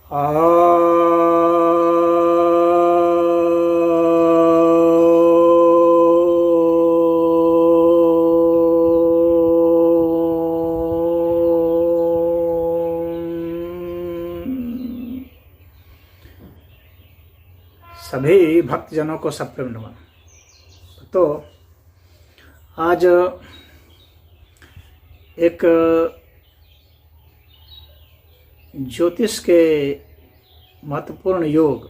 सभी भक्तजनों को सप्रेम नमन। तो आज एक ज्योतिष के महत्वपूर्ण योग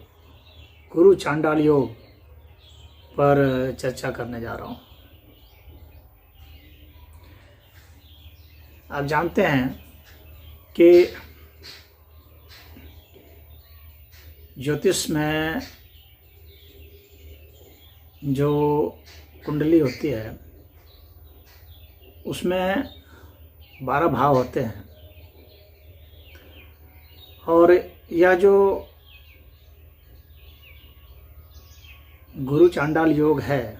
गुरु चांडाल योग पर चर्चा करने जा रहा हूँ। आप जानते हैं कि ज्योतिष में जो कुंडली होती है उसमें 12 भाव होते हैं और यह जो गुरु चांडाल योग है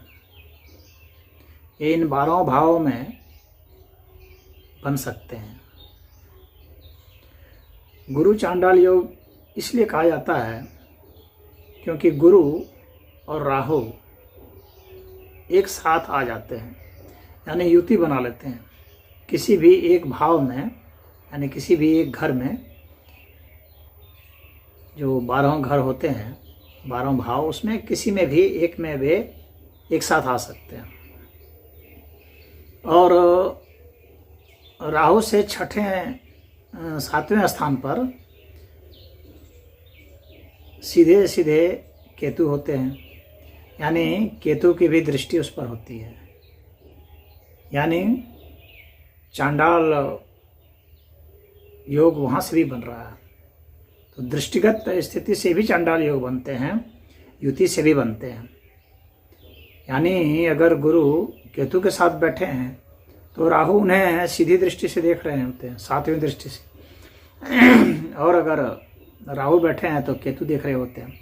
ये इन 12 भावों में बन सकते हैं। गुरु चांडाल योग इसलिए कहा जाता है क्योंकि गुरु और राहु एक साथ आ जाते हैं, यानी युति बना लेते हैं। किसी भी एक भाव में यानी किसी भी एक घर में जो 12 घर होते हैं 12 भाव, उसमें किसी में भी एक में वे एक साथ आ सकते हैं। और राहु से 7वें स्थान पर सीधे सीधे केतु होते हैं, यानी केतु की भी दृष्टि उस पर होती है, यानी चांडाल योग वहाँ से भी बन रहा है। तो दृष्टिगत स्थिति से भी चांडाल योग बनते हैं, युति से भी बनते हैं। यानी अगर गुरु केतु के साथ बैठे हैं तो राहु उन्हें सीधी दृष्टि से देख रहे होते हैं, 7वीं दृष्टि से, और अगर राहु बैठे हैं तो केतु देख रहे होते हैं।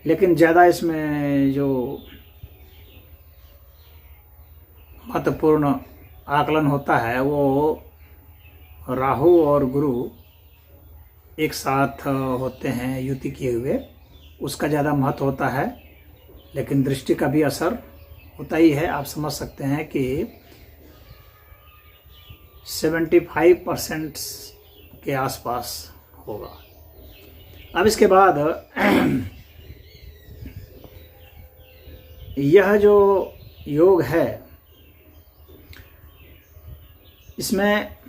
लेकिन ज़्यादा इसमें जो महत्वपूर्ण आकलन होता है वो राहु और गुरु एक साथ होते हैं युति किए हुए, उसका ज़्यादा महत्व होता है। लेकिन दृष्टि का भी असर होता ही है। आप समझ सकते हैं कि 75% के आसपास होगा। अब इसके बाद यह जो योग है इसमें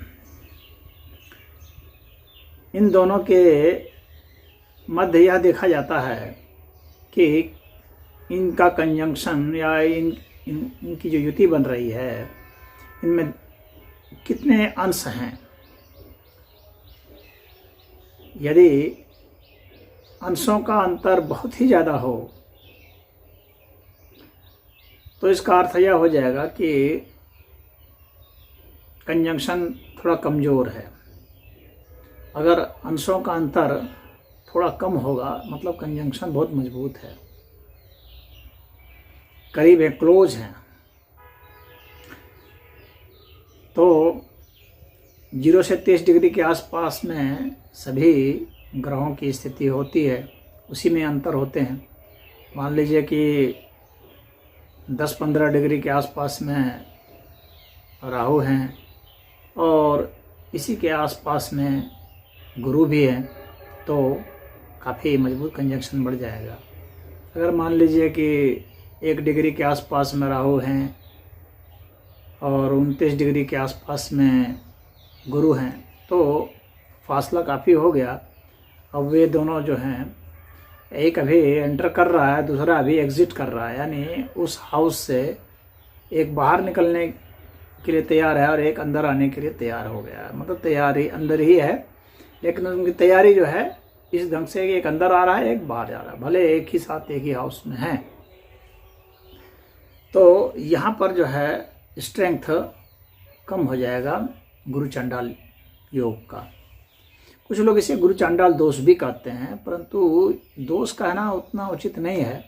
इन दोनों के मध्य यह देखा जाता है कि इनका कंजंक्शन या इनकी जो युति बन रही है इनमें कितने अंश हैं। यदि अंशों का अंतर बहुत ही ज़्यादा हो तो इसका अर्थ यह हो जाएगा कि कंजंक्शन थोड़ा कमज़ोर है। अगर अंशों का अंतर थोड़ा कम होगा मतलब कंजंक्शन बहुत मजबूत है, करीब है, क्लोज है। तो 0 से 23 डिग्री के आसपास में सभी ग्रहों की स्थिति होती है, उसी में अंतर होते हैं। मान लीजिए कि 10-15 डिग्री के आसपास में राहु हैं और इसी के आसपास में गुरु भी हैं, तो काफ़ी मजबूत कंजंक्शन बढ़ जाएगा। अगर मान लीजिए कि 1 डिग्री के आसपास में राहु हैं और 29 डिग्री के आसपास में गुरु हैं तो फासला काफ़ी हो गया। अब वे दोनों जो हैं, एक अभी एंटर कर रहा है, दूसरा अभी एग्जिट कर रहा है, यानी उस हाउस से एक बाहर निकलने के लिए तैयार है और एक अंदर आने के लिए तैयार हो गया है। मतलब तैयारी अंदर ही है, लेकिन उनकी तैयारी जो है इस ढंग से एक अंदर आ रहा है एक बाहर जा रहा है, भले एक ही साथ एक ही हाउस में है। तो यहाँ पर जो है स्ट्रेंथ कम हो जाएगा गुरु चांडाल योग का। कुछ लोग इसे गुरु चांडाल दोष भी कहते हैं, परंतु दोष कहना उतना उचित नहीं है।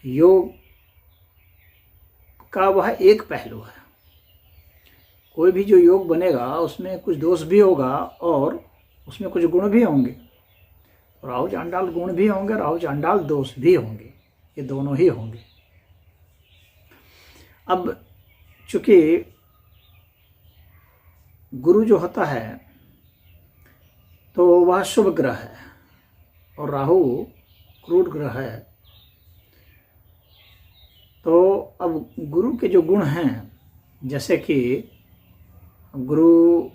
योग का वह एक पहलू है। कोई भी जो योग बनेगा उसमें कुछ दोष भी होगा और उसमें कुछ गुण भी होंगे। राहु चांडाल गुण भी होंगे, राहु चांडाल दोष भी होंगे, ये दोनों ही होंगे। अब चूंकि गुरु जो होता है तो वह शुभ ग्रह है और राहु क्रूर ग्रह है, तो अब गुरु के जो गुण हैं, जैसे कि गुरु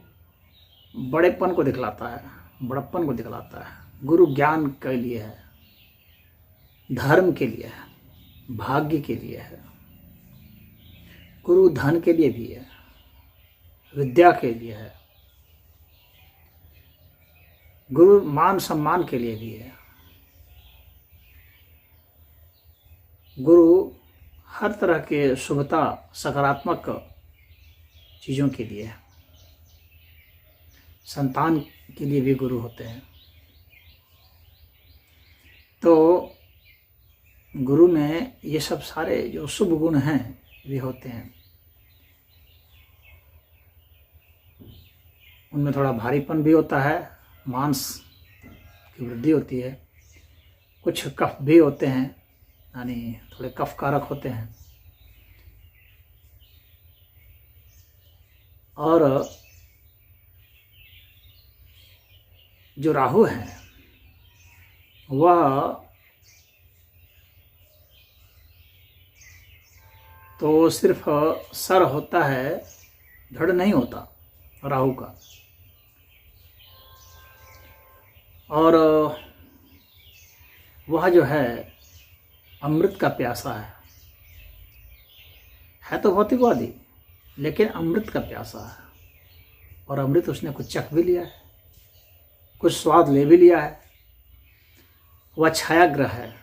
बड़ेपन को दिखलाता है, बड़प्पन को दिखलाता है, गुरु ज्ञान के लिए है, धर्म के लिए है, भाग्य के लिए है, गुरु धन के लिए भी है, विद्या के लिए है, गुरु मान सम्मान के लिए भी है, गुरु हर तरह के शुभता सकारात्मक चीज़ों के लिए है, संतान के लिए भी गुरु होते हैं। तो गुरु में ये सब सारे जो शुभ गुण हैं भी होते हैं। उनमें थोड़ा भारीपन भी होता है, मांस की वृद्धि होती है, कुछ कफ भी होते हैं, यानी थोड़े कफ कारक होते हैं। और जो राहु है वह तो सिर्फ सर होता है, धड़ नहीं होता राहु का। और वह जो है अमृत का प्यासा है तो भौतिकवादी, लेकिन अमृत का प्यासा है, और अमृत उसने कुछ चख भी लिया है, कुछ स्वाद ले भी लिया है। वह छायाग्रह है,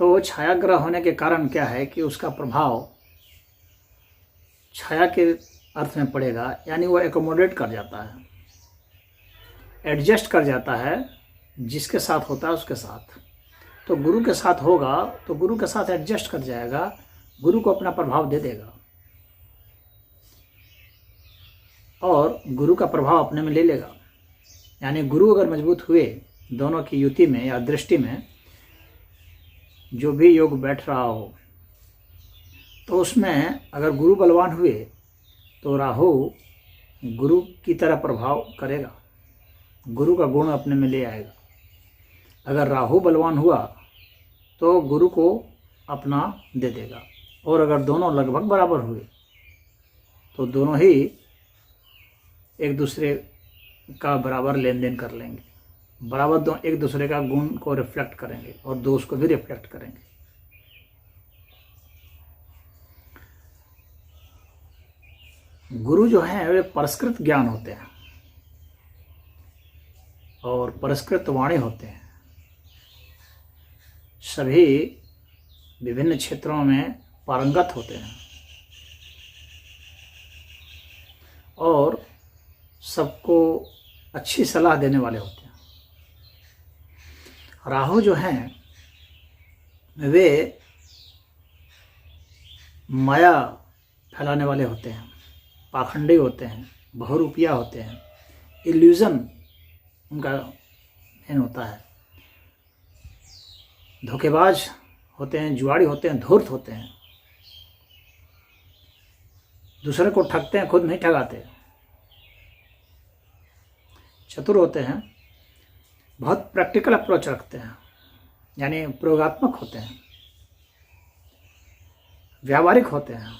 तो छायाग्रह होने के कारण क्या है कि उसका प्रभाव छाया के अर्थ में पड़ेगा, यानी वो एकोमोडेट कर जाता है, एडजस्ट कर जाता है, जिसके साथ होता है उसके साथ। तो गुरु के साथ होगा तो गुरु के साथ एडजस्ट कर जाएगा, गुरु को अपना प्रभाव दे देगा और गुरु का प्रभाव अपने में ले लेगा। यानी गुरु अगर मजबूत हुए दोनों की युति में या दृष्टि में, जो भी योग बैठ रहा हो, तो उसमें अगर गुरु बलवान हुए तो राहु गुरु की तरह प्रभाव करेगा, गुरु का गुण अपने में ले आएगा। अगर राहु बलवान हुआ तो गुरु को अपना दे देगा, और अगर दोनों लगभग बराबर हुए तो दोनों ही एक दूसरे का बराबर लेन देन कर लेंगे, बराबर दो एक दूसरे का गुण को रिफ्लेक्ट करेंगे और दोष को भी रिफ्लेक्ट करेंगे। गुरु जो हैं वे परस्कृत ज्ञान होते हैं और परस्कृत वाणी होते हैं। सभी विभिन्न क्षेत्रों में पारंगत होते हैं और सबको अच्छी सलाह देने वाले होते हैं। राहु जो हैं वे माया फैलाने वाले होते हैं, पाखंडी होते हैं, बहुरूपिया होते हैं, इल्यूजन उनका मेन होता है, धोखेबाज होते हैं, जुआड़ी होते हैं, धूर्त होते हैं, दूसरे को ठगते हैं, खुद नहीं ठगाते, चतुर होते हैं, बहुत प्रैक्टिकल अप्रोच रखते हैं, यानी प्रयोगात्मक होते हैं, व्यावहारिक होते हैं,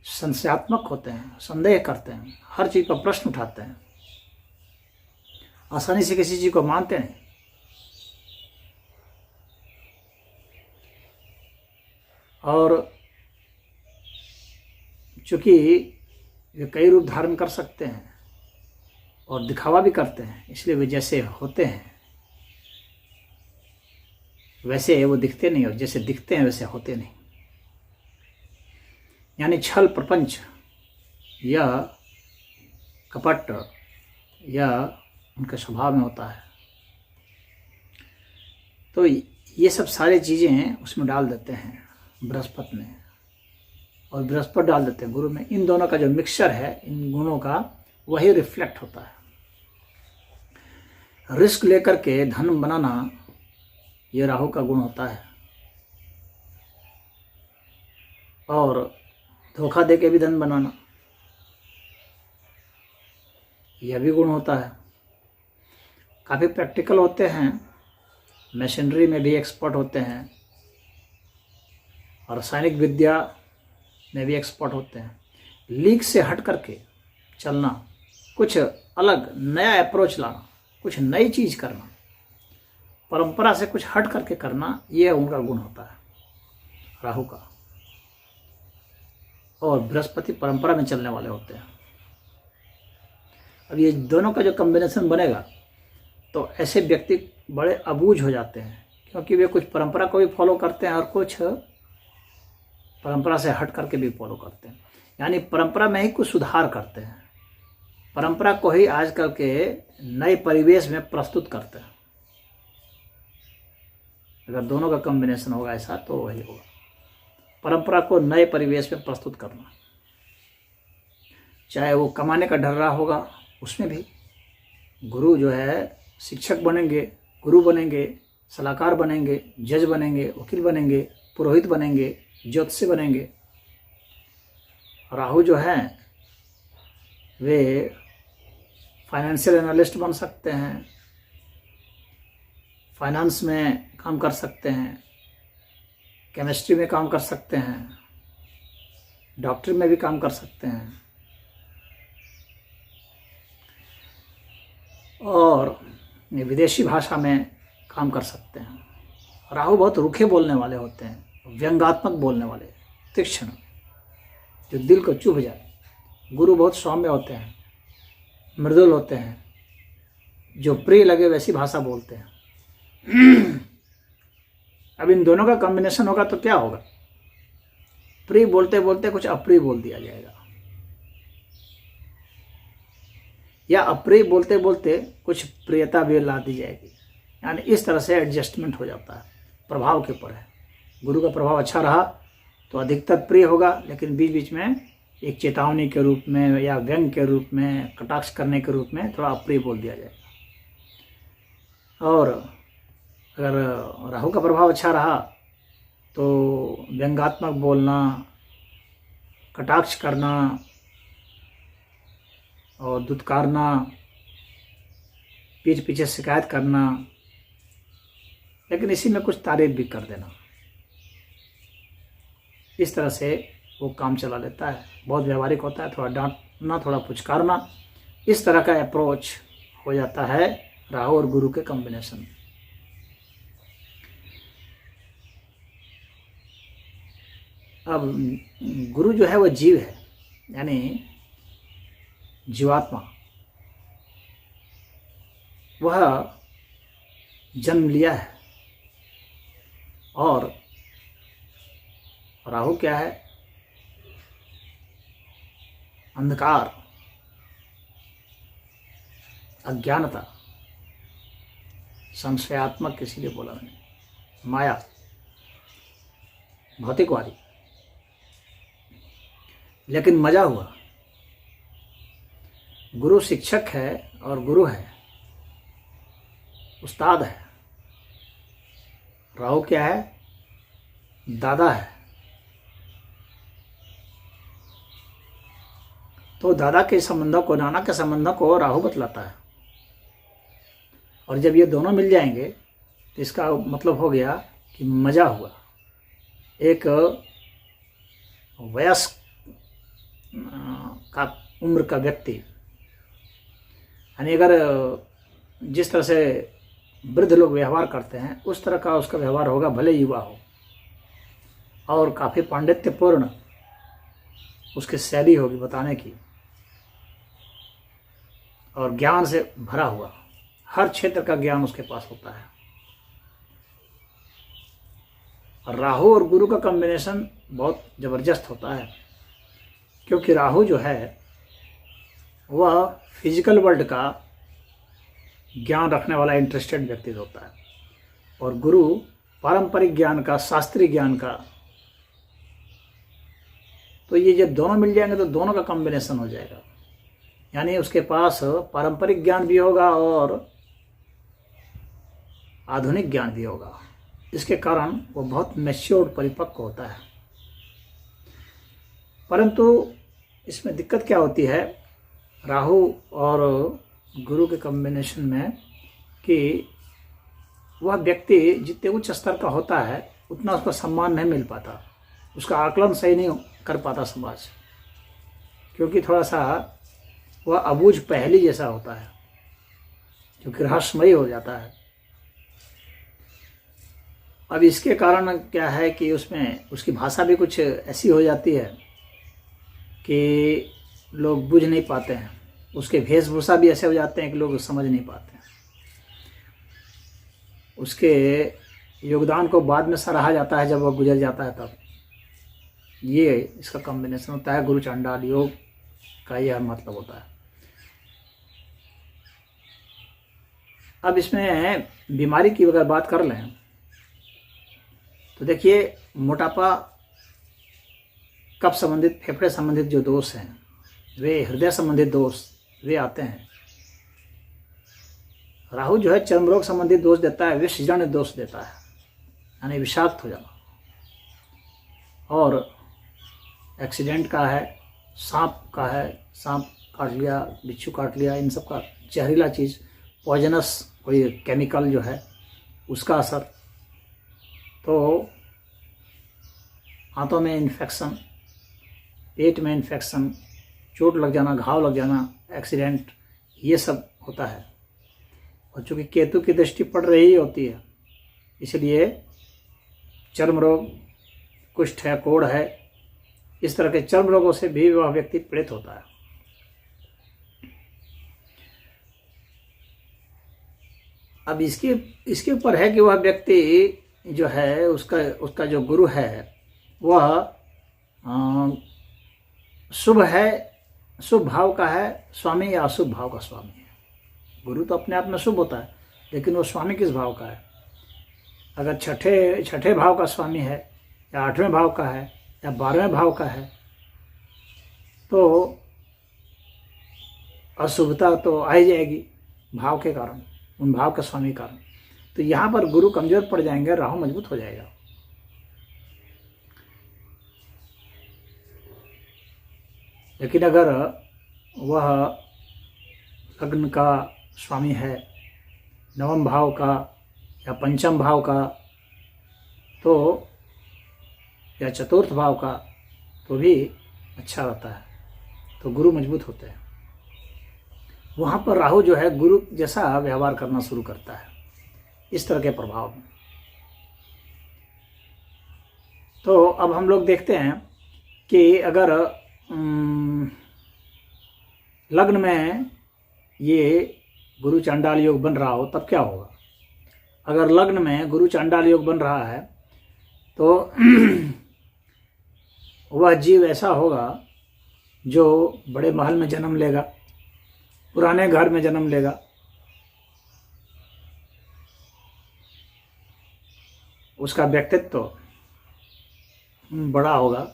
संशयात्मक होते हैं, संदेह करते हैं, हर चीज़ पर प्रश्न उठाते हैं, आसानी से किसी चीज़ को मानते नहीं। और चूँकि वे कई रूप धारण कर सकते हैं और दिखावा भी करते हैं, इसलिए वे जैसे होते हैं वैसे वो दिखते नहीं, और जैसे दिखते हैं वैसे होते नहीं। यानी छल प्रपंच या कपट या उनके स्वभाव में होता है। तो ये सब सारी चीज़ें उसमें डाल देते हैं बृहस्पति में, और बृहस्पति डाल देते हैं गुरु में। इन दोनों का जो मिक्सचर है इन गुणों का, वही रिफ्लेक्ट होता है। रिस्क लेकर के धन बनाना ये राहु का गुण होता है, और धोखा दे के भी धन बनाना यह भी गुण होता है। काफ़ी प्रैक्टिकल होते हैं, मशीनरी में भी एक्सपर्ट होते हैं, और रासायनिक विद्या में भी एक्सपर्ट होते हैं। लीक से हट करके चलना, कुछ अलग नया अप्रोच लाना, कुछ नई चीज़ करना, परंपरा से कुछ हट करके करना, यह उनका गुण होता है राहु का। और बृहस्पति परंपरा में चलने वाले होते हैं। अब ये दोनों का जो कॉम्बिनेशन बनेगा तो ऐसे व्यक्ति बड़े अबूझ हो जाते हैं, क्योंकि वे कुछ परंपरा को भी फॉलो करते हैं और कुछ परंपरा से हट करके भी फॉलो करते हैं। यानी परंपरा में ही कुछ सुधार करते हैं, परंपरा को ही आजकल के नए परिवेश में प्रस्तुत करते हैं। अगर दोनों का कॉम्बिनेशन होगा ऐसा तो वही होगा, परंपरा को नए परिवेश में प्रस्तुत करना। चाहे वो कमाने का डर रहा होगा, उसमें भी गुरु जो है शिक्षक बनेंगे, गुरु बनेंगे, सलाहकार बनेंगे, जज बनेंगे, वकील बनेंगे, पुरोहित बनेंगे, ज्योतिषी बनेंगे। राहु जो है वे फाइनेंशियल एनालिस्ट बन सकते हैं, फाइनेंस में काम कर सकते हैं, केमिस्ट्री में काम कर सकते हैं, डॉक्टरी में भी काम कर सकते हैं, और विदेशी भाषा में काम कर सकते हैं। राहु बहुत रूखे बोलने वाले होते हैं, व्यंग्यात्मक बोलने वाले, तीक्ष्ण, जो दिल को चुभ जाए। गुरु बहुत सौम्य होते हैं, मृदुल होते हैं, जो प्रिय लगे वैसी भाषा बोलते हैं। अब इन दोनों का कॉम्बिनेशन होगा तो क्या होगा? प्रिय बोलते बोलते कुछ अप्रिय बोल दिया जाएगा, या अप्रिय बोलते बोलते कुछ प्रियता भी ला दी जाएगी। यानी इस तरह से एडजस्टमेंट हो जाता है, प्रभाव के ऊपर है। गुरु का प्रभाव अच्छा रहा तो अधिकतर प्रिय होगा, लेकिन बीच बीच में एक चेतावनी के रूप में या व्यंग के रूप में, कटाक्ष करने के रूप में थोड़ा अप्रिय बोल दिया जाएगा। और अगर राहु का प्रभाव अच्छा रहा तो व्यंग्यात्मक बोलना, कटाक्ष करना और दुत्कारना, पीठ पीछे शिकायत करना, लेकिन इसी में कुछ तारीफ भी कर देना, इस तरह से वो काम चला लेता है। बहुत व्यवहारिक होता है, थोड़ा डांटना, थोड़ा पुचकारना, इस तरह का अप्रोच हो जाता है राहु और गुरु के कॉम्बिनेशन। अब गुरु जो है वह जीव है, यानी जीवात्मा। वह जन्म लिया है, और राहु क्या है? अंधकार, अज्ञानता, संशयात्मक इसीलिए बोला मैंने, माया, भौतिकवादी। लेकिन मजा हुआ, गुरु शिक्षक है और गुरु है, उस्ताद है। राहु क्या है? दादा है। तो दादा के संबंधों को, नाना के संबंधों को राहु बतलाता है। और जब ये दोनों मिल जाएंगे तो इसका मतलब हो गया कि मजा हुआ। एक वयस्क का उम्र का व्यक्ति, यानी अगर जिस तरह से वृद्ध लोग व्यवहार करते हैं उस तरह का उसका व्यवहार होगा, भले युवा हो, और काफ़ी पांडित्यपूर्ण उसकी शैली होगी बताने की, और ज्ञान से भरा हुआ, हर क्षेत्र का ज्ञान उसके पास होता है। और राहु और गुरु का कॉम्बिनेशन बहुत ज़बरदस्त होता है, क्योंकि राहु जो है वह फिजिकल वर्ल्ड का ज्ञान रखने वाला इंटरेस्टेड व्यक्ति होता है, और गुरु पारंपरिक ज्ञान का, शास्त्रीय ज्ञान का। तो ये जब दोनों मिल जाएंगे तो दोनों का कॉम्बिनेशन हो जाएगा, यानी उसके पास पारंपरिक ज्ञान भी होगा और आधुनिक ज्ञान भी होगा। इसके कारण वो बहुत मैच्योर्ड परिपक्व होता है। परंतु इसमें दिक्कत क्या होती है राहु और गुरु के कॉम्बिनेशन में, कि वह व्यक्ति जितने उच्च स्तर का होता है उतना उसको सम्मान नहीं मिल पाता, उसका आकलन सही नहीं कर पाता समाज, क्योंकि थोड़ा सा वह अबूझ पहेली जैसा होता है जो कि रहस्यमयी हो जाता है। अब इसके कारण क्या है कि उसमें उसकी भाषा भी कुछ ऐसी हो जाती है कि लोग बुझ नहीं पाते हैं, उसके वेशभूषा भी ऐसे हो जाते हैं कि लोग समझ नहीं पाते हैं। उसके योगदान को बाद में सराहा जाता है जब वह गुजर जाता है तब। ये इसका कॉम्बिनेशन होता है, गुरु चांडाल योग का यह मतलब होता है। अब इसमें बीमारी की अगर बात कर लें तो देखिए, मोटापा, कफ संबंधित, फेफड़े संबंधित जो दोष हैं, वे हृदय संबंधित दोष वे आते हैं। राहु जो है चर्म रोग संबंधित दोष देता है, विषजन्य दोष देता है, यानी विषाक्त हो जाना। और एक्सीडेंट का है, सांप का है, सांप काट लिया, बिच्छू काट लिया, इन सब का जहरीला चीज़, पॉइजनस कोई केमिकल जो है उसका असर, तो हाथों में इन्फेक्शन, पेट में इन्फेक्शन, चोट लग जाना, घाव लग जाना, एक्सीडेंट, ये सब होता है। और चूँकि केतु की दृष्टि पड़ रही होती है, इसलिए चर्म रोग, कुष्ठ है, कोढ़ है, इस तरह के चर्म रोगों से भी वह व्यक्ति पीड़ित होता है। अब इसके ऊपर है कि वह व्यक्ति जो है उसका जो गुरु है वह शुभ है, शुभ भाव का है स्वामी या अशुभ भाव का स्वामी है। गुरु तो अपने आप में शुभ होता है, लेकिन वो स्वामी किस भाव का है? अगर छठे भाव का स्वामी है, या 8वें भाव का है, या 12वें भाव का है, तो अशुभता तो आ ही जाएगी भाव के कारण, उन भाव के स्वामी कारण। तो यहाँ पर गुरु कमजोर पड़ जाएंगे, राहु मजबूत हो जाएगा। लेकिन अगर वह लग्न का स्वामी है, 9वें भाव का या 5वें भाव का, तो या 4th भाव का, तो भी अच्छा रहता है, तो गुरु मजबूत होते हैं। वहाँ पर राहु जो है गुरु जैसा व्यवहार करना शुरू करता है, इस तरह के प्रभाव में। तो अब हम लोग देखते हैं कि अगर लग्न में ये गुरु चांडाल योग बन रहा हो तब क्या होगा? अगर लग्न में गुरु चांडाल योग बन रहा है तो वह जीव ऐसा होगा जो बड़े महल में जन्म लेगा, पुराने घर में जन्म लेगा, उसका व्यक्तित्व बड़ा होगा,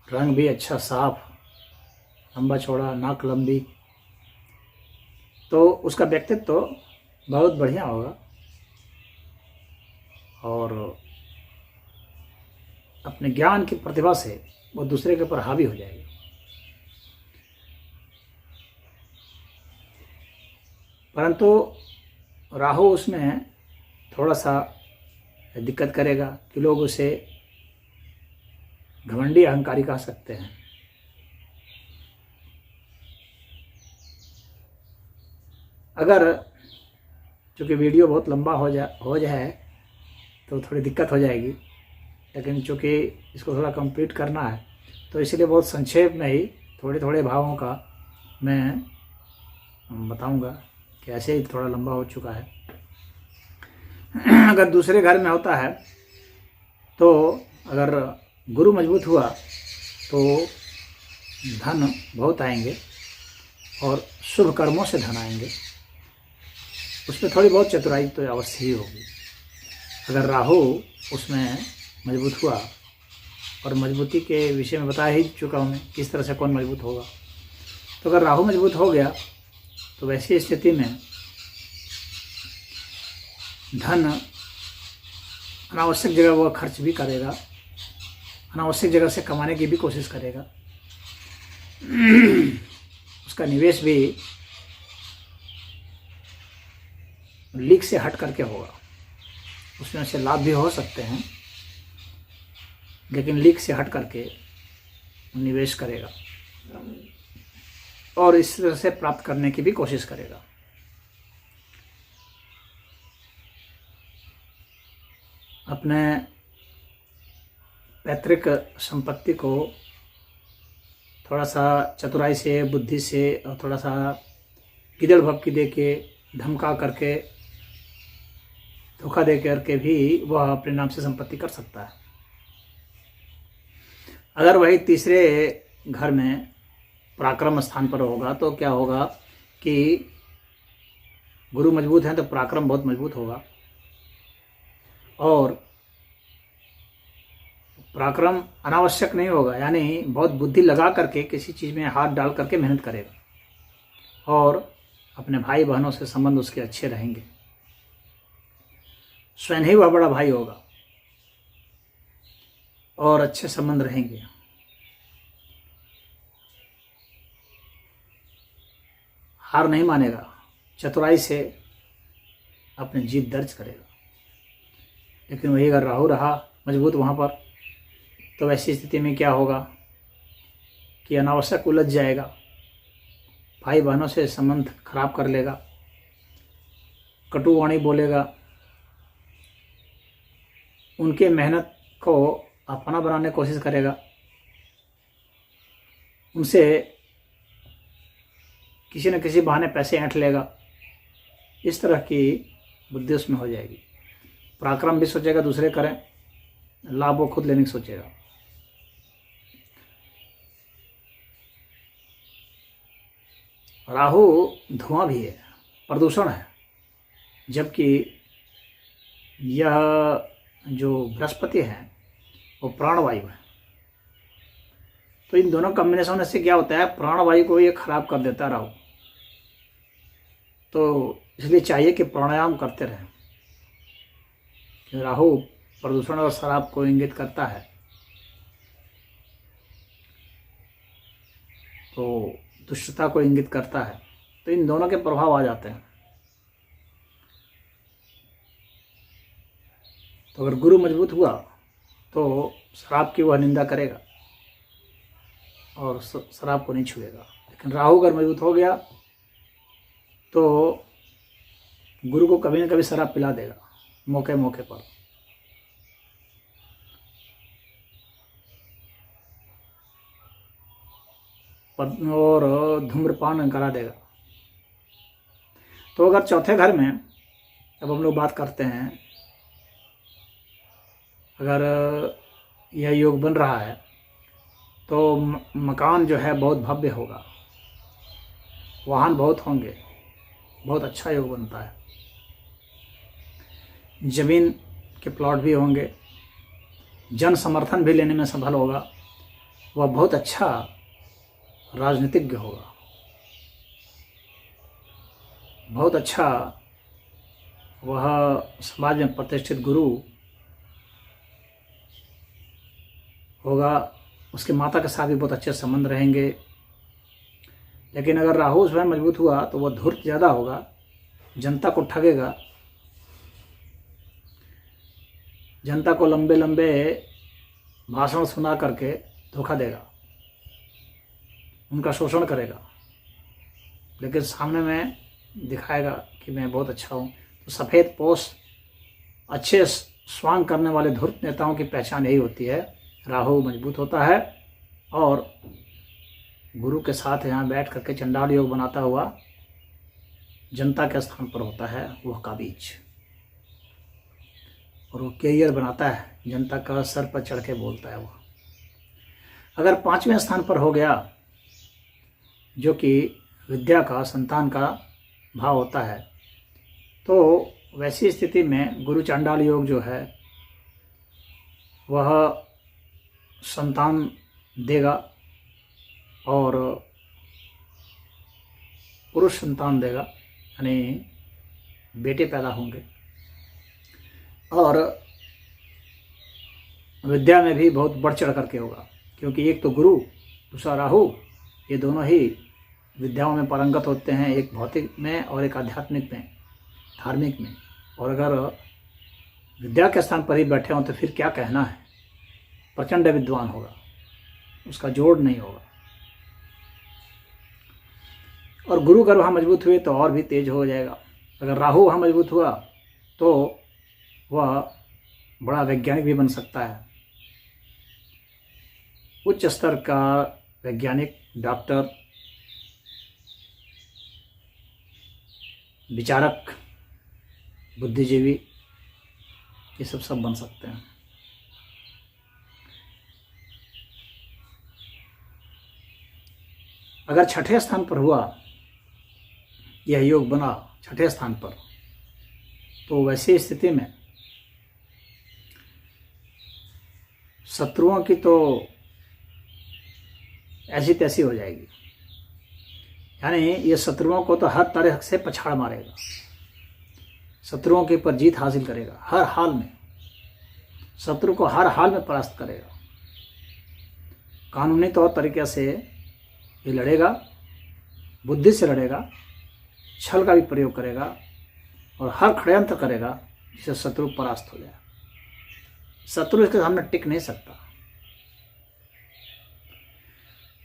रंग भी अच्छा साफ, लंबा चौड़ा, नाक लंबी, तो उसका व्यक्तित्व बहुत बढ़िया होगा और अपने ज्ञान की प्रतिभा से वो दूसरे के ऊपर हावी हो जाएगी। परंतु राहु उसमें थोड़ा सा दिक्कत करेगा कि लोग उसे घमंडी अहंकारी कह सकते हैं। अगर चूँकि वीडियो बहुत लंबा हो जाए तो थोड़ी दिक्कत हो जाएगी, लेकिन चूँकि इसको थोड़ा कंप्लीट करना है तो इसलिए बहुत संक्षेप में ही थोड़े भावों का मैं बताऊंगा कि ऐसे ही थोड़ा लंबा हो चुका है। अगर दूसरे घर में होता है तो अगर गुरु मजबूत हुआ तो धन बहुत आएंगे और शुभ कर्मों से धन आएंगे। उसमें थोड़ी बहुत चतुराई तो अवश्य ही होगी। अगर राहु उसमें मजबूत हुआ, और मजबूती के विषय में बता ही चुका हूँ मैं किस तरह से कौन मजबूत होगा, तो अगर राहु मजबूत हो गया तो वैसी स्थिति में धन अनावश्यक जगह वह खर्च भी करेगा, अनावश्यक जगह से कमाने की भी कोशिश करेगा। उसका निवेश भी लीक से हट करके होगा। उसमें से लाभ भी हो सकते हैं, लेकिन लीक से हट करके निवेश करेगा और इस तरह से प्राप्त करने की भी कोशिश करेगा। अपने पैतृक संपत्ति को थोड़ा सा चतुराई से, बुद्धि से और थोड़ा सा गिदड़ भपकी दे के, धमका करके, धोखा दे करके भी वह अपने नाम से संपत्ति कर सकता है। अगर वही तीसरे घर में पराक्रम स्थान पर होगा तो क्या होगा कि गुरु मजबूत हैं तो पराक्रम बहुत मजबूत होगा और पराक्रम अनावश्यक नहीं होगा, यानी बहुत बुद्धि लगा करके किसी चीज़ में हाथ डाल करके मेहनत करेगा और अपने भाई बहनों से संबंध उसके अच्छे रहेंगे। स्वयं ही वह बड़ा भाई होगा और अच्छे संबंध रहेंगे। हार नहीं मानेगा, चतुराई से अपनी जीत दर्ज करेगा। लेकिन वही अगर राहु रहा मजबूत वहाँ पर, तो वैसी स्थिति में क्या होगा कि अनावश्यक उलझ जाएगा, भाई बहनों से संबंध खराब कर लेगा, कटु वाणी बोलेगा, उनके मेहनत को अपना बनाने की कोशिश करेगा, उनसे किसी न किसी बहाने पैसे ऐंठ लेगा। इस तरह की बुद्धि उसमें हो जाएगी। पराक्रम भी सोचेगा दूसरे करें, लाभ वो खुद लेने की सोचेगा। राहु धुआं भी है, प्रदूषण है, जबकि यह जो बृहस्पति है वो प्राणवायु है। तो इन दोनों कॉम्बिनेशन होने से क्या होता है, प्राणवायु को ये खराब कर देता है राहु। तो इसलिए चाहिए कि प्राणायाम करते रहें। राहु प्रदूषण और शराब को इंगित करता है, तो दुष्टता को इंगित करता है। तो इन दोनों के प्रभाव आ जाते हैं। तो अगर गुरु मजबूत हुआ तो शराब की वह निंदा करेगा और शराब को नहीं छुएगा। लेकिन राहु अगर मजबूत हो गया तो गुरु को कभी न कभी शराब पिला देगा मौके मौके पर। और धूम्रपान करा देगा। तो अगर चौथे घर में अब हम लोग बात करते हैं, अगर यह योग बन रहा है तो मकान जो है बहुत भव्य होगा, वाहन बहुत होंगे, बहुत अच्छा योग बनता है। जमीन के प्लॉट भी होंगे, जन समर्थन भी लेने में सफल होगा, वह बहुत अच्छा राजनीतिज्ञ होगा, बहुत अच्छा वह समाज में प्रतिष्ठित गुरु होगा। उसके माता के साथ भी बहुत अच्छे संबंध रहेंगे। लेकिन अगर राहु स्वयं मजबूत हुआ तो वह धूर्त ज़्यादा होगा, जनता को ठगेगा, जनता को लंबे लंबे भाषण सुना करके धोखा देगा, उनका शोषण करेगा, लेकिन सामने में दिखाएगा कि मैं बहुत अच्छा हूँ। तो सफ़ेद पोष अच्छे स्वांग करने वाले धूर्त नेताओं की पहचान यही होती है। राहु मजबूत होता है और गुरु के साथ यहाँ बैठ करके चंडाल योग बनाता हुआ जनता के स्थान पर होता है वह का बीज, और वो कैरियर बनाता है, जनता का सर पर चढ़ के बोलता है। वो अगर 5वें स्थान पर हो गया जो कि विद्या का, संतान का भाव होता है, तो वैसी स्थिति में गुरु चांडाल योग जो है वह संतान देगा और पुरुष संतान देगा, यानी बेटे पैदा होंगे। और विद्या में भी बहुत बढ़ चढ़ करके होगा, क्योंकि एक तो गुरु, दूसरा राहु, ये दोनों ही विद्याओं में पारंगत होते हैं, एक भौतिक में और एक आध्यात्मिक में, धार्मिक में। और अगर विद्या के स्थान पर ही बैठे हों तो फिर क्या कहना है, प्रचंड विद्वान होगा, उसका जोड़ नहीं होगा। और गुरु अगर वहाँ मजबूत हुए तो और भी तेज हो जाएगा। अगर राहु वहाँ मजबूत हुआ तो वह बड़ा वैज्ञानिक भी बन सकता है, उच्च स्तर का वैज्ञानिक, डॉक्टर, विचारक, बुद्धिजीवी, ये सब बन सकते हैं। अगर छठे स्थान पर हुआ, यह योग बना छठे स्थान पर, तो वैसी स्थिति में शत्रुओं की तो ऐसी तैसी हो जाएगी। यानी ये शत्रुओं को तो हर तरह से पछाड़ मारेगा, शत्रुओं के ऊपर जीत हासिल करेगा, हर हाल में शत्रु को हर हाल में परास्त करेगा। कानूनी तौर तरीके से ये लड़ेगा, बुद्धि से लड़ेगा, छल का भी प्रयोग करेगा और हर षड्यंत्र करेगा जिससे शत्रु परास्त हो जाए। शत्रु इसके सामने टिक नहीं सकता।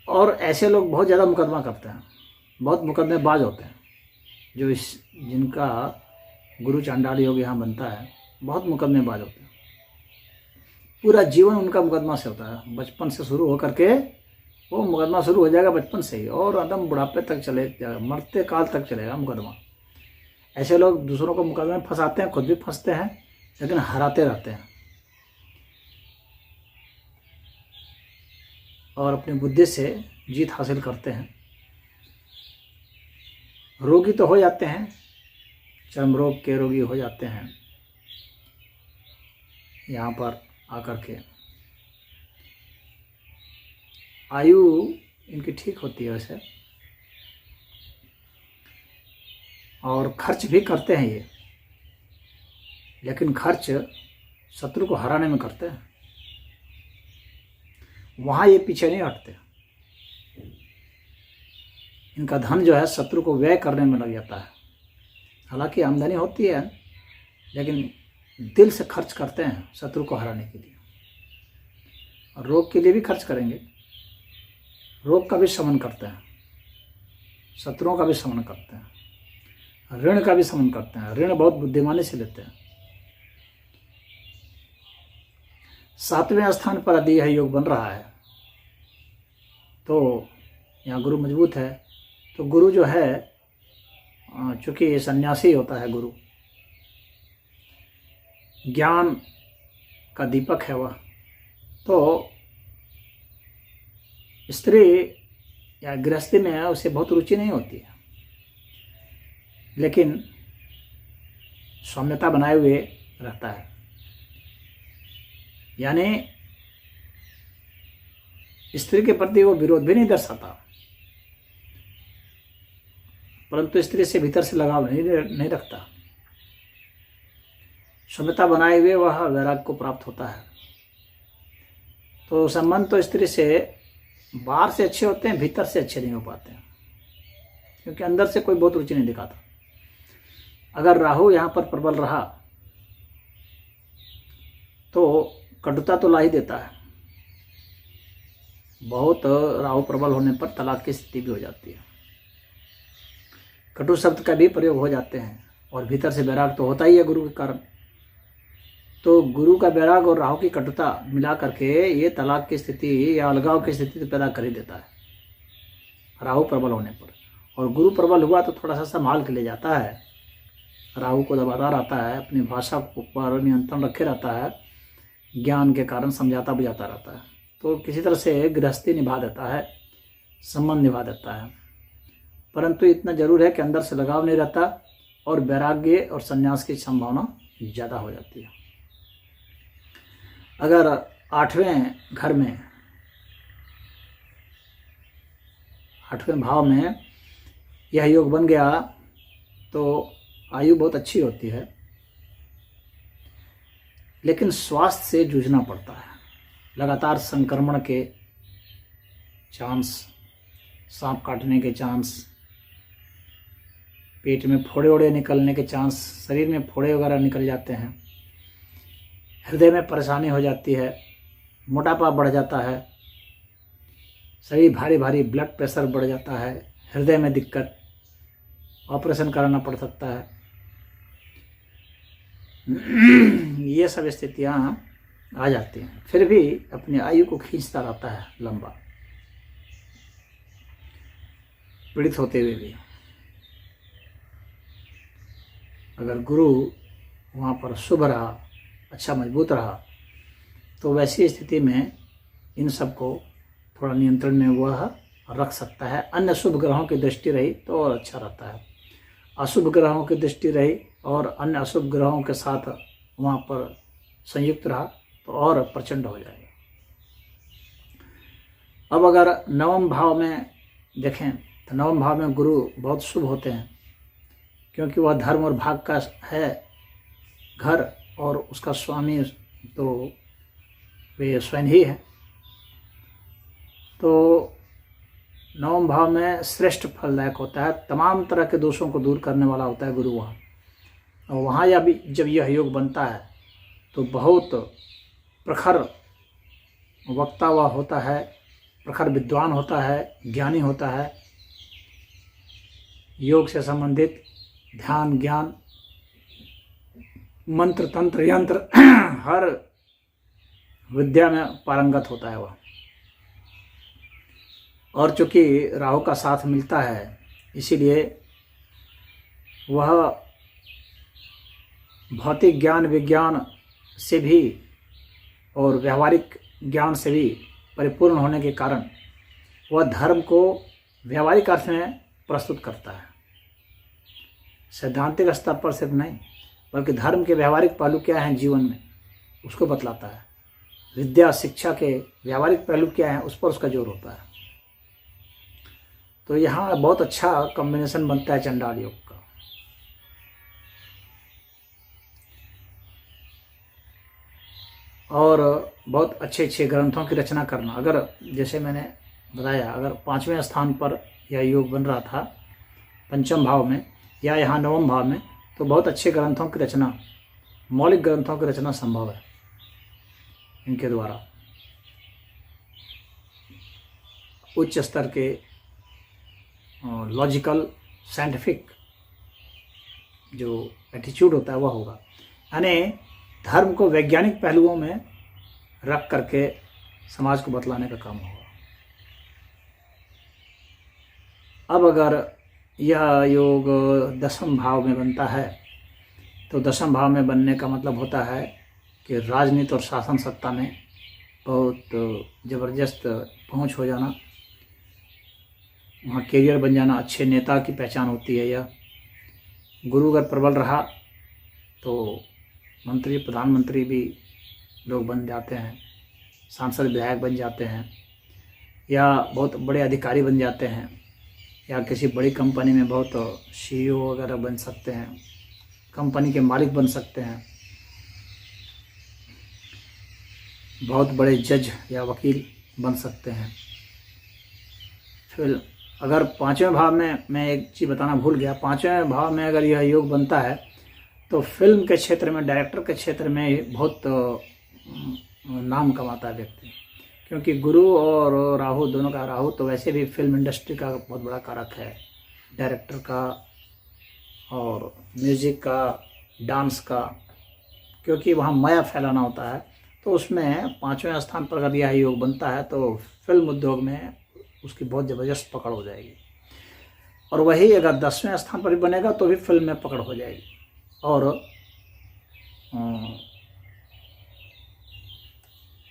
और ऐसे लोग बहुत ज़्यादा मुकदमा करते हैं, बहुत मुकदमेबाज होते हैं, जो जिनका गुरु चांडाल योग यहाँ बनता है, बहुत मुकदमेबाज होते हैं। पूरा जीवन उनका मुकदमा से होता है, बचपन से शुरू होकर के वो मुकदमा शुरू हो जाएगा बचपन से ही, और एकदम बुढ़ापे तक चले जाएगा, मरते काल तक चलेगा मुकदमा। ऐसे लोग दूसरों को मुकदमे में फंसाते हैं, खुद भी फंसते हैं, लेकिन हराते रहते हैं और अपनी बुद्धि से जीत हासिल करते हैं। रोगी तो हो जाते हैं, चर्म रोग के रोगी हो जाते हैं यहाँ पर आकर के। आयु इनकी ठीक होती है वैसे, और खर्च भी करते हैं ये, लेकिन खर्च शत्रु को हराने में करते हैं, वहाँ ये पीछे नहीं हटते। इनका धन जो है शत्रु को व्यय करने में लग जाता है। हालांकि आमदनी होती है, लेकिन दिल से खर्च करते हैं शत्रु को हराने के लिए। और रोग के लिए भी खर्च करेंगे, रोग का भी शमन करते हैं, शत्रुओं का भी शमन करते हैं, ऋण का भी शमन करते हैं। ऋण बहुत बुद्धिमानी से लेते हैं। 7वें स्थान पर यदि यह योग बन रहा है तो यहाँ गुरु मजबूत है, तो गुरु जो है, चूँकि सन्यासी होता है गुरु, ज्ञान का दीपक है वह, तो स्त्री या गृहस्थी में उसे बहुत रुचि नहीं होती है, लेकिन सौम्यता बनाए हुए रहता है। यानी स्त्री के प्रति वो विरोध भी नहीं दर्शाता, परंतु स्त्री से भीतर से लगाव नहीं रखता। सौम्यता बनाए हुए वह वैराग्य को प्राप्त होता है। तो संबंध तो स्त्री से बाहर से अच्छे होते हैं, भीतर से अच्छे नहीं हो पाते हैं, क्योंकि अंदर से कोई बहुत रुचि नहीं दिखाता। अगर राहु यहाँ पर प्रबल रहा तो कटुता तो ला ही देता है। बहुत राहु प्रबल होने पर तलाक की स्थिति भी हो जाती है, कटु शब्द का भी प्रयोग हो जाते हैं, और भीतर से वैराग तो होता ही है गुरु के कारण। तो गुरु का वैराग और राहु की कटुता मिला करके ये तलाक की स्थिति या अलगाव की स्थिति तो पैदा कर ही देता है राहु प्रबल होने पर। और गुरु प्रबल हुआ तो थोड़ा सा संभाल के ले जाता है, राहु को दबाता रहता है, अपनी भाषा को पर नियंत्रण रखे रहता है, ज्ञान के कारण समझाता बुझाता रहता है। तो किसी तरह से गृहस्थी निभा देता है, संबंध निभा देता है। परंतु इतना जरूर है कि अंदर से लगाव नहीं रहता और वैराग्य और संन्यास की संभावना ज़्यादा हो जाती है। अगर 8वें घर में, 8वें भाव में यह योग बन गया तो आयु बहुत अच्छी होती है। लेकिन स्वास्थ्य से जूझना पड़ता है। लगातार संक्रमण के चांस, सांप काटने के चांस, पेट में फोड़े वोड़े निकलने के चांस, शरीर में फोड़े वगैरह निकल जाते हैं, हृदय में परेशानी हो जाती है, मोटापा बढ़ जाता है, शरीर भारी भारी, ब्लड प्रेशर बढ़ जाता है, हृदय में दिक्कत, ऑपरेशन कराना पड़ सकता है। ये सब स्थितियाँ आ जाती हैं। फिर भी अपनी आयु को खींचता रहता है लंबा, पीड़ित होते हुए भी। अगर गुरु वहाँ पर शुभ रहा, अच्छा मजबूत रहा, तो वैसी स्थिति में इन सब को थोड़ा नियंत्रण में वह रख सकता है। अन्य शुभ ग्रहों की दृष्टि रही तो और अच्छा रहता है। अशुभ ग्रहों की दृष्टि रही और अन्य अशुभ ग्रहों के साथ वहाँ पर संयुक्त रहा तो और प्रचंड हो जाएगा। अब अगर नवम भाव में देखें तो नवम भाव में गुरु बहुत शुभ होते हैं, क्योंकि वह धर्म और भाग का है घर, और उसका स्वामी तो वे स्वयं ही है। तो नवम भाव में श्रेष्ठ फलदायक होता है, तमाम तरह के दोषों को दूर करने वाला होता है गुरु वहाँ। और वहाँ जब यह योग बनता है तो बहुत प्रखर वक्ता वह होता है, प्रखर विद्वान होता है, ज्ञानी होता है। योग से संबंधित ध्यान, ज्ञान, मंत्र, तंत्र, यंत्र हर विद्या में पारंगत होता है वह। और चूँकि राहु का साथ मिलता है, इसीलिए वह भौतिक ज्ञान, विज्ञान से भी और व्यवहारिक ज्ञान से भी परिपूर्ण होने के कारण वह धर्म को व्यवहारिक अर्थ में प्रस्तुत करता है। सैद्धांतिक स्तर पर सिर्फ नहीं, बल्कि धर्म के व्यवहारिक पहलू क्या हैं जीवन में, उसको बतलाता है। विद्या, शिक्षा के व्यवहारिक पहलू क्या हैं, उस पर उसका जोर होता है। तो यहाँ बहुत अच्छा कॉम्बिनेशन बनता है चंडाल योग का। और बहुत अच्छे अच्छे ग्रंथों की रचना करना। अगर जैसे मैंने बताया, अगर 5वें स्थान पर यह योग बन रहा था पंचम भाव में या यहाँ नवम भाव में, तो बहुत अच्छे ग्रंथों की रचना, मौलिक ग्रंथों की रचना संभव है इनके द्वारा। उच्च स्तर के लॉजिकल, साइंटिफिक जो एटीट्यूड होता है वह होगा। यानी धर्म को वैज्ञानिक पहलुओं में रख करके समाज को बतलाने का काम होगा। अब अगर यह योग 10वें भाव में बनता है, तो 10वें भाव में बनने का मतलब होता है कि राजनीति और शासन सत्ता में बहुत ज़बरदस्त पहुंच हो जाना, वहाँ कैरियर बन जाना, अच्छे नेता की पहचान होती है यह। गुरु अगर प्रबल रहा तो मंत्री, प्रधानमंत्री भी लोग बन जाते हैं, सांसद, विधायक बन जाते हैं, या बहुत बड़े अधिकारी बन जाते हैं, या किसी बड़ी कंपनी में बहुत CEO वगैरह बन सकते हैं, कंपनी के मालिक बन सकते हैं, बहुत बड़े जज या वकील बन सकते हैं। फिर अगर 5वें भाव में, मैं एक चीज़ बताना भूल गया, 5वें भाव में अगर यह योग बनता है तो फिल्म के क्षेत्र में, डायरेक्टर के क्षेत्र में बहुत नाम कमाता है व्यक्ति, क्योंकि गुरु और राहु दोनों का, राहु तो वैसे भी फिल्म इंडस्ट्री का बहुत बड़ा कारक है, डायरेक्टर का और म्यूज़िक का, डांस का, क्योंकि वहाँ माया फैलाना होता है। तो उसमें 5वें स्थान पर अगर यह योग बनता है तो फिल्म उद्योग में उसकी बहुत ज़बरदस्त पकड़ हो जाएगी। और वही अगर 10वें स्थान पर भी बनेगा तो भी फिल्म में पकड़ हो जाएगी। और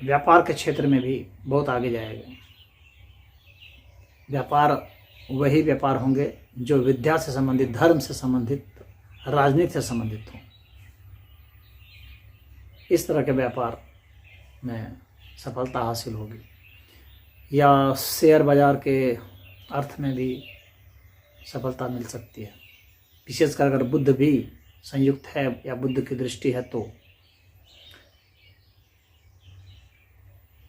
व्यापार के क्षेत्र में भी बहुत आगे जाएगा। व्यापार वही व्यापार होंगे जो विद्या से संबंधित, धर्म से संबंधित, राजनीति से संबंधित हों। इस तरह के व्यापार में सफलता हासिल होगी। या शेयर बाजार के अर्थ में भी सफलता मिल सकती है, विशेषकर अगर बुद्ध भी संयुक्त है या बुद्ध की दृष्टि है तो।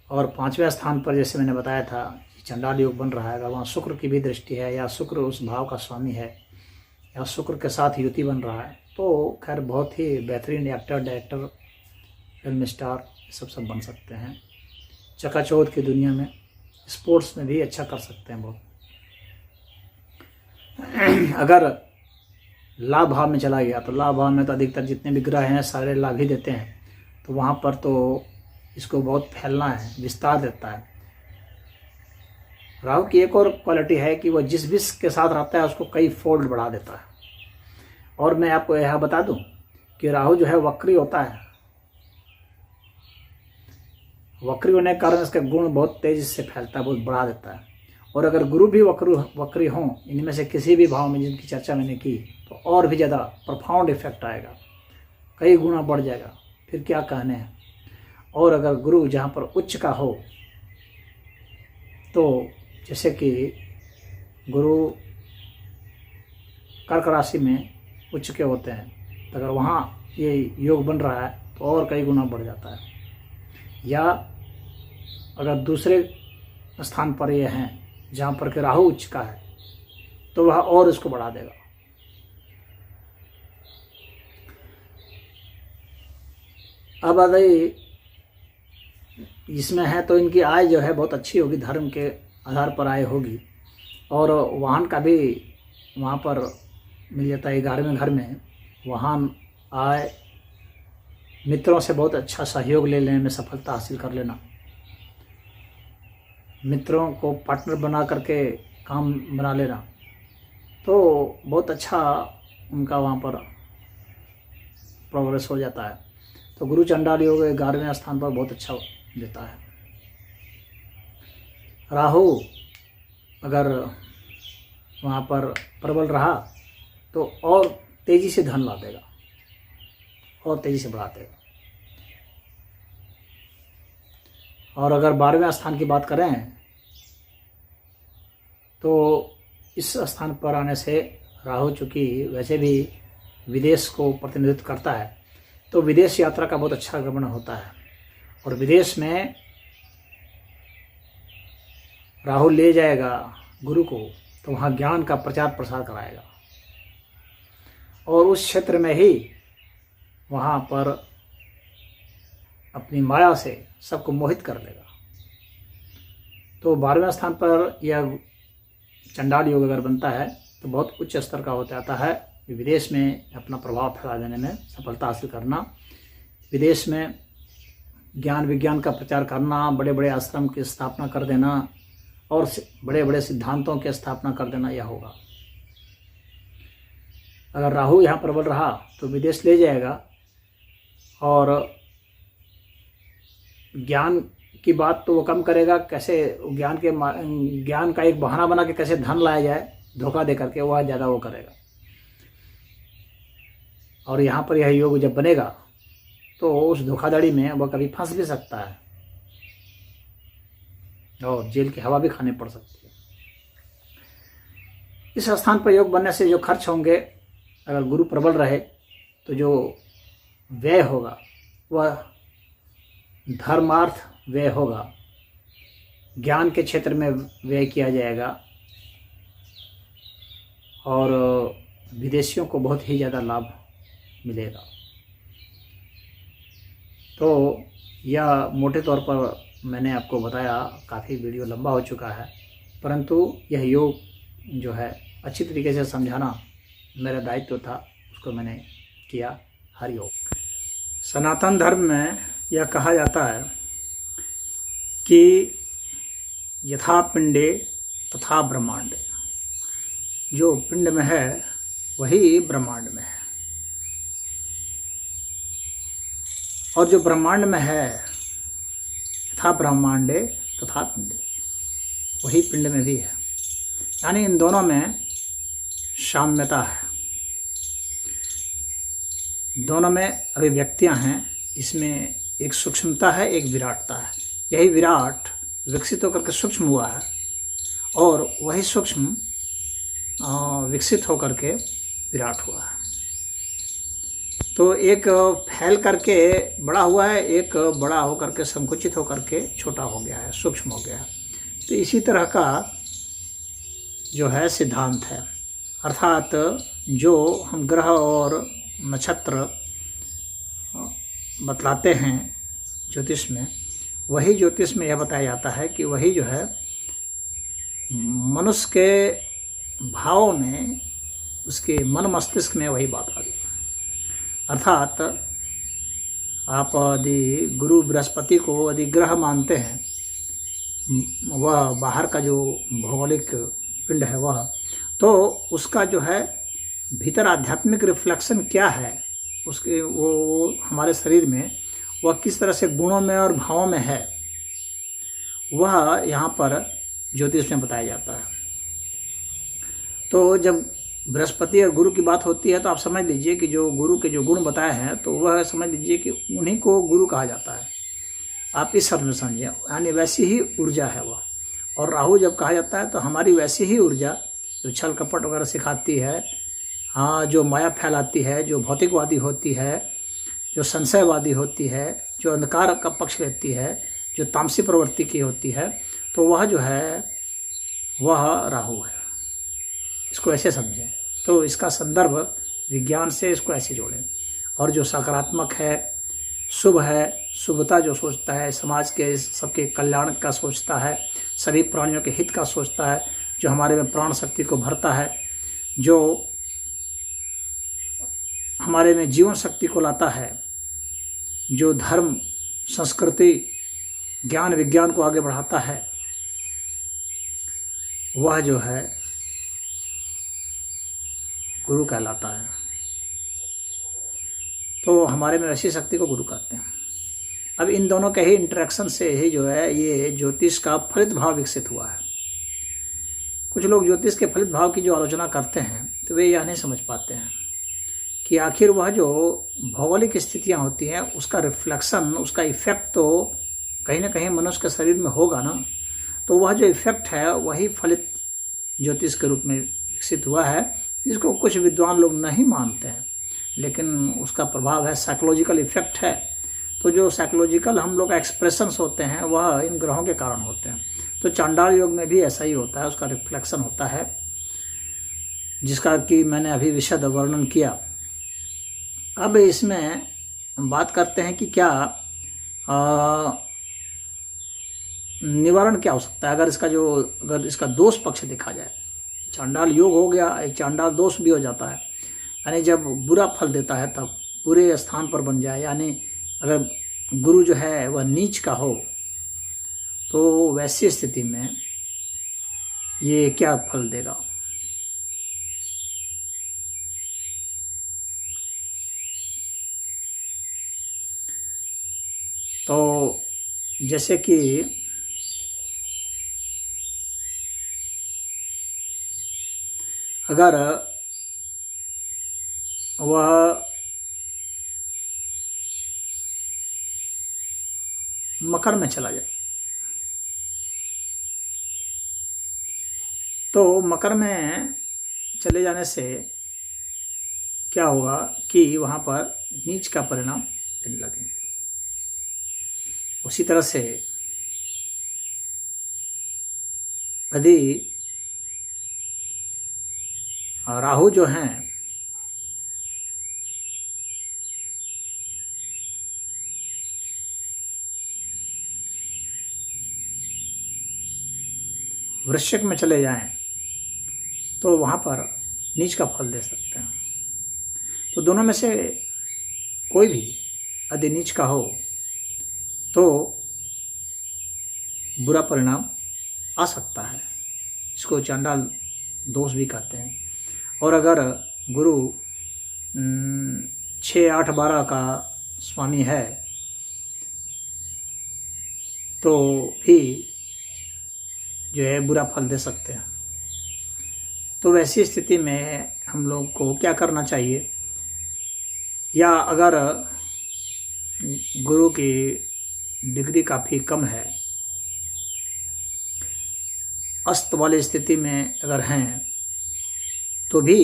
और 5वें स्थान पर जैसे मैंने बताया था चंडाल योग बन रहा है, अगर वहाँ शुक्र की भी दृष्टि है या शुक्र उस भाव का स्वामी है या शुक्र के साथ युति बन रहा है, तो खैर बहुत ही बेहतरीन एक्टर, डायरेक्टर, फिल्म स्टार सब बन सकते हैं। चकाचौंध की दुनिया में, स्पोर्ट्स में भी अच्छा कर सकते हैं बहुत। अगर लाभ भाव में चला गया तो लाभ भाव में तो अधिकतर जितने भी ग्रह हैं सारे लाभ ही देते हैं, तो वहाँ पर तो इसको बहुत फैलना है, विस्तार देता है। राहु की एक और क्वालिटी है कि वह जिस भी के साथ रहता है उसको कई फोल्ड बढ़ा देता है। और मैं आपको यह बता दूं कि राहु जो है वक्री होता है, वक्री होने के कारण इसका गुण बहुत तेजी से फैलता है, बहुत बढ़ा देता है। और अगर गुरु भी वक्री हों, इनमें से किसी भी भाव में जिनकी चर्चा मैंने की, तो और भी ज़्यादा प्रोफाउंड इफेक्ट आएगा, कई गुना बढ़ जाएगा, फिर क्या कहने हैं। और अगर गुरु जहाँ पर उच्च का हो, तो जैसे कि गुरु कर्क राशि में उच्च के होते हैं, तो अगर वहाँ ये योग बन रहा है तो और कई गुना बढ़ जाता है। या अगर दूसरे स्थान पर ये हैं जहाँ पर के राहु उच्च का है, तो वह और इसको बढ़ा देगा। अब अगर इसमें है तो इनकी आय जो है बहुत अच्छी होगी, धर्म के आधार पर आय होगी। और वाहन का भी वहाँ पर मिल जाता है, 11वें घर में वाहन, आय, मित्रों से बहुत अच्छा सहयोग ले लेने में सफलता हासिल कर लेना, मित्रों को पार्टनर बना करके काम बना लेना, तो बहुत अच्छा उनका वहाँ पर प्रोग्रेस हो जाता है। तो गुरु चंडाल योग 11वें स्थान पर बहुत अच्छा देता है। राहु अगर वहाँ पर प्रबल रहा तो और तेज़ी से धन ला देगा, और तेज़ी से बढ़ा देगा। और अगर 12वें स्थान की बात करें तो इस स्थान पर आने से राहु चूँकि वैसे भी विदेश को प्रतिनिधित्व करता है, तो विदेश यात्रा का बहुत अच्छा गमन होता है। और विदेश में राहु ले जाएगा गुरु को, तो वहाँ ज्ञान का प्रचार प्रसार कराएगा, और उस क्षेत्र में ही वहाँ पर अपनी माया से सबको मोहित कर लेगा। तो 12वें स्थान पर यह चंडाल योग अगर बनता है तो बहुत उच्च स्तर का हो जाता है। विदेश में अपना प्रभाव फैला देने में सफलता हासिल करना, विदेश में ज्ञान विज्ञान का प्रचार करना, बड़े बड़े आश्रम की स्थापना कर देना और बड़े बड़े सिद्धांतों की स्थापना कर देना, यह होगा। अगर राहु यहाँ प्रबल रहा तो विदेश ले जाएगा, और ज्ञान की बात तो वो कम करेगा, कैसे ज्ञान का एक बहाना बना के कैसे धन लाया जाए धोखा दे करके, वह ज़्यादा वो करेगा। और यहाँ पर यह योग जब बनेगा तो उस धोखाधड़ी में वह कभी फंस भी सकता है और जेल की हवा भी खाने पड़ सकती है। इस स्थान पर योग बनने से जो खर्च होंगे, अगर गुरु प्रबल रहे तो जो व्यय होगा वह धर्मार्थ व्यय होगा, ज्ञान के क्षेत्र में व्यय किया जाएगा, और विदेशियों को बहुत ही ज़्यादा लाभ मिलेगा। तो यह मोटे तौर पर मैंने आपको बताया, काफ़ी वीडियो लंबा हो चुका है, परंतु यह योग जो है अच्छी तरीके से समझाना मेरा दायित्व था, उसको मैंने किया। हरिओम। सनातन धर्म में यह कहा जाता है कि यथा पिंडे तथा ब्रह्मांडे, जो पिंड में है वही ब्रह्मांड में है, और जो ब्रह्मांड में है यथा ब्रह्मांडे तथा पिंडे, वही पिंड में भी है। यानी इन दोनों में साम्यता है, दोनों में अभिव्यक्तियां हैं। इसमें एक सूक्ष्मता है, एक विराटता है। यही विराट विकसित होकर के सूक्ष्म हुआ है, और वही सूक्ष्म विकसित होकर के विराट हुआ है। तो एक फैल करके बड़ा हुआ है, एक बड़ा होकर के संकुचित होकर के छोटा हो गया है, सूक्ष्म हो गया है। तो इसी तरह का जो है सिद्धांत है। अर्थात जो हम ग्रह और नक्षत्र बतलाते हैं ज्योतिष में, वही ज्योतिष में यह बताया जाता है कि वही जो है मनुष्य के भाव में, उसके मन मस्तिष्क में वही बात आ गई। अर्थात आप यदि गुरु बृहस्पति को यदि ग्रह मानते हैं, वह बाहर का जो भौगोलिक पिंड है वह, तो उसका जो है भीतर आध्यात्मिक रिफ्लेक्शन क्या है उसके, वो हमारे शरीर में वह किस तरह से गुणों में और भावों में है, वह यहाँ पर ज्योतिष में बताया जाता है। तो जब बृहस्पति और गुरु की बात होती है तो आप समझ लीजिए कि जो गुरु के जो गुण बताए हैं तो वह समझ लीजिए कि उन्हीं को गुरु कहा जाता है। आप इस शब्द में समझिए, यानी वैसी ही ऊर्जा है वह। और राहु जब कहा जाता है तो हमारी वैसी ही ऊर्जा जो छल कपट वगैरह सिखाती है, हाँ, जो माया फैलाती है, जो भौतिकवादी होती है, जो संशयवादी होती है, जो अंधकार का पक्ष लेती है, जो तामसी प्रवृत्ति की होती है, तो वह जो है वह राहु है। इसको ऐसे समझें। तो इसका संदर्भ विज्ञान से इसको ऐसे जोड़ें। और जो सकारात्मक है, शुभ है, शुभता जो सोचता है, समाज के सबके कल्याण का सोचता है, सभी प्राणियों के हित का सोचता है, जो हमारे में प्राण शक्ति को भरता है, जो हमारे में जीवन शक्ति को लाता है, जो धर्म, संस्कृति, ज्ञान विज्ञान को आगे बढ़ाता है, वह जो है गुरु कहलाता है। तो हमारे में ऐसी शक्ति को गुरु कहते हैं। अब इन दोनों के ही इंटरेक्शन से ही जो है ये ज्योतिष का फलित भाव विकसित हुआ है। कुछ लोग ज्योतिष के फलित भाव की जो आलोचना करते हैं तो वे यह नहीं समझ पाते हैं कि आखिर वह जो भौगोलिक स्थितियां होती हैं उसका रिफ्लेक्शन, उसका इफेक्ट तो कहीं ना कहीं मनुष्य के शरीर में होगा ना। तो वह जो इफेक्ट है वही फलित ज्योतिष के रूप में विकसित हुआ है, जिसको कुछ विद्वान लोग नहीं मानते हैं, लेकिन उसका प्रभाव है, साइकोलॉजिकल इफेक्ट है। तो जो साइकोलॉजिकल हम लोग एक्सप्रेशंस होते हैं वह इन ग्रहों के कारण होते हैं। तो चांडाल योग में भी ऐसा ही होता है, उसका रिफ्लेक्शन होता है, जिसका कि मैंने अभी विशद वर्णन किया। अब इसमें बात करते हैं कि क्या निवारण क्या हो सकता है अगर इसका दोष पक्ष देखा जाए। चांडाल योग हो गया, एक चांडाल दोष भी हो जाता है, यानी जब बुरा फल देता है तब बुरे स्थान पर बन जाए, यानी अगर गुरु जो है वह नीच का हो तो वैसी स्थिति में ये क्या फल देगा। तो जैसे कि अगर वह मकर में चला जाए तो मकर में चले जाने से क्या होगा कि वहाँ पर नीच का परिणाम देने लगेंगे। उसी तरह से यदि राहु जो हैं वृश्चिक में चले जाएं तो वहाँ पर नीच का फल दे सकते हैं। तो दोनों में से कोई भी यदि नीच का हो तो बुरा परिणाम आ सकता है, जिसको चांडाल दोष भी कहते हैं। और अगर गुरु 6, 8, 12 का स्वामी है तो भी जो है बुरा फल दे सकते हैं। तो वैसी स्थिति में हम लोग को क्या करना चाहिए, या अगर गुरु की डिग्री काफ़ी कम है, अस्त वाली स्थिति में अगर हैं तो भी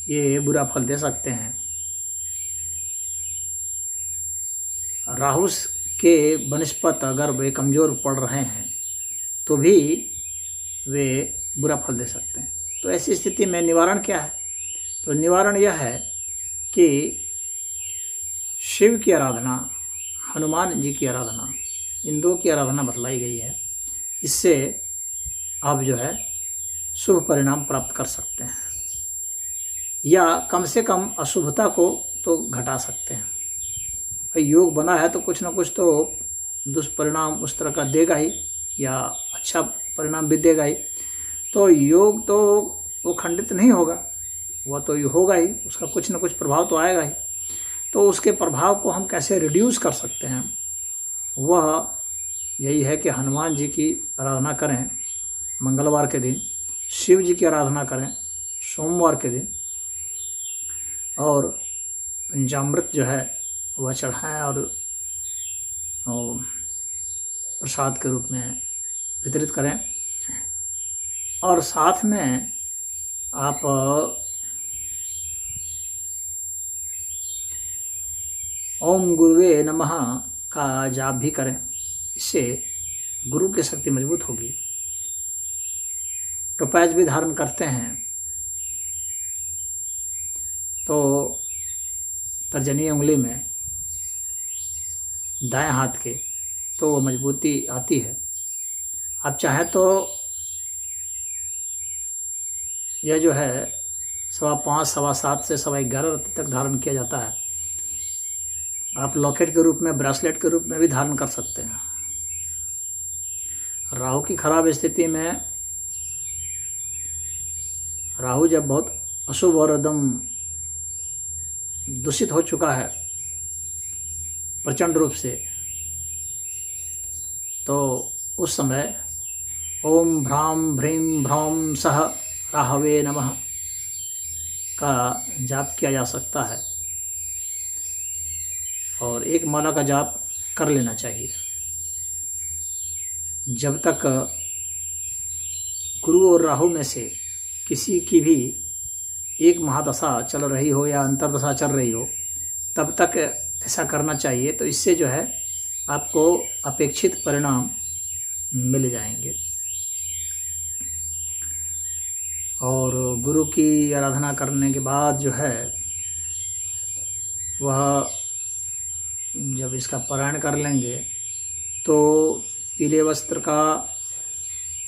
ये बुरा फल दे सकते हैं। राहु के बनस्पत अगर वे कमज़ोर पड़ रहे हैं तो भी वे बुरा फल दे सकते हैं। तो ऐसी स्थिति में निवारण क्या है? तो निवारण यह है कि शिव की आराधना, हनुमान जी की आराधना, इन दो की आराधना बतलाई गई है। इससे आप जो है शुभ परिणाम प्राप्त कर सकते हैं, या कम से कम अशुभता को तो घटा सकते हैं। भाई योग बना है तो कुछ ना कुछ तो दुष्परिणाम उस तरह का देगा ही, या अच्छा परिणाम भी देगा ही। तो योग तो वो खंडित नहीं होगा, वह तो होगा ही, उसका कुछ ना कुछ प्रभाव तो आएगा ही। तो उसके प्रभाव को हम कैसे रिड्यूस कर सकते हैं, वह यही है कि हनुमान जी की आराधना करें मंगलवार के दिन, शिव जी की आराधना करें सोमवार के दिन, और पंचामृत जो है वह चढ़ाएं और प्रसाद के रूप में वितरित करें। और साथ में आप ओम गुरुवे नमः का जाप भी करें। इससे गुरु की शक्ति मजबूत होगी। टोपैज भी धारण करते हैं तो तर्जनी उंगली में दाएं हाथ के, तो वो मजबूती आती है। आप चाहें तो यह जो है 5:15, 7:15 से 11:15 तक धारण किया जाता है। आप लॉकेट के रूप में, ब्रेसलेट के रूप में भी धारण कर सकते हैं। राहु की खराब स्थिति में, राहु जब बहुत अशुभ और एकदम दूषित हो चुका है प्रचंड रूप से, तो उस समय ओम भ्राम भ्रीम भ्रौम सह राहवे नमः का जाप किया जा सकता है, और एक माला का जाप कर लेना चाहिए। जब तक गुरु और राहु में से किसी की भी एक महादशा चल रही हो या अंतर्दशा चल रही हो, तब तक ऐसा करना चाहिए। तो इससे जो है आपको अपेक्षित परिणाम मिल जाएंगे। और गुरु की आराधना करने के बाद जो है वह जब इसका पारायण कर लेंगे तो पीले वस्त्र का,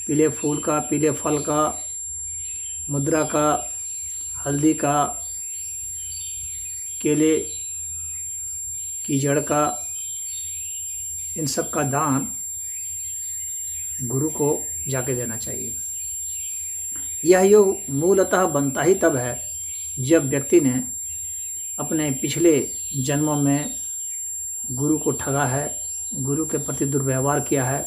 पीले फूल का, पीले फल का, मुद्रा का, हल्दी का, केले की जड़ का, इन सब का दान गुरु को जाके देना चाहिए। यह योग मूलतः बनता ही तब है जब व्यक्ति ने अपने पिछले जन्मों में गुरु को ठगा है, गुरु के प्रति दुर्व्यवहार किया है,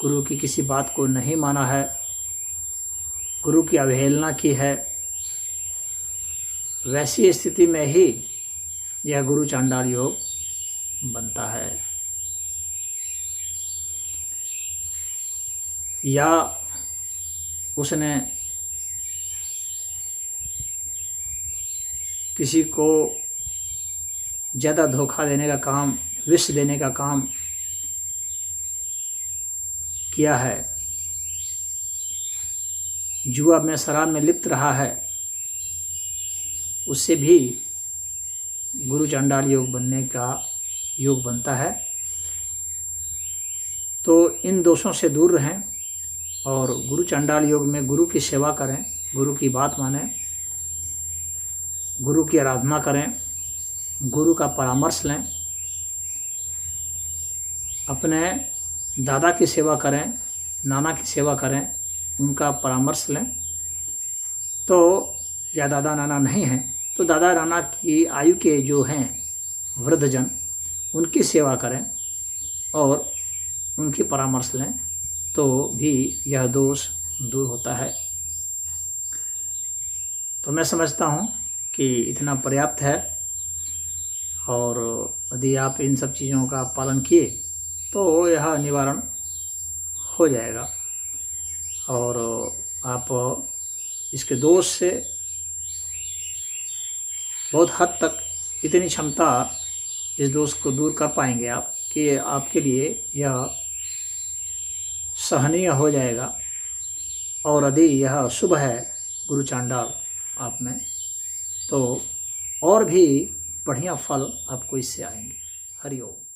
गुरु की किसी बात को नहीं माना है, गुरु की अवहेलना की है। वैसी स्थिति में ही यह गुरु चांडाल योग बनता है। या उसने किसी को ज़्यादा धोखा देने का काम, विष देने का काम किया है, जुआ में, शराब में लिप्त रहा है, उससे भी गुरु चांडाल योग बनने का योग बनता है। तो इन दोषों से दूर रहें और गुरु चांडाल योग में गुरु की सेवा करें, गुरु की बात मानें, गुरु की आराधना करें, गुरु का परामर्श लें, अपने दादा की सेवा करें, नाना की सेवा करें, उनका परामर्श लें। तो या दादा नाना नहीं हैं तो दादा नाना की आयु के जो हैं वृद्धजन, उनकी सेवा करें और उनकी परामर्श लें, तो भी यह दोष दूर होता है। तो मैं समझता हूँ कि इतना पर्याप्त है, और यदि आप इन सब चीज़ों का पालन किए तो यह निवारण हो जाएगा। और आप इसके दोष से बहुत हद तक इतनी क्षमता इस दोष को दूर कर पाएंगे आप कि आपके लिए यह सहनीय हो जाएगा और यदि यह शुभ है गुरु चांडाल आप में, तो और भी बढ़िया फल आपको इससे आएंगे। हरि ओम।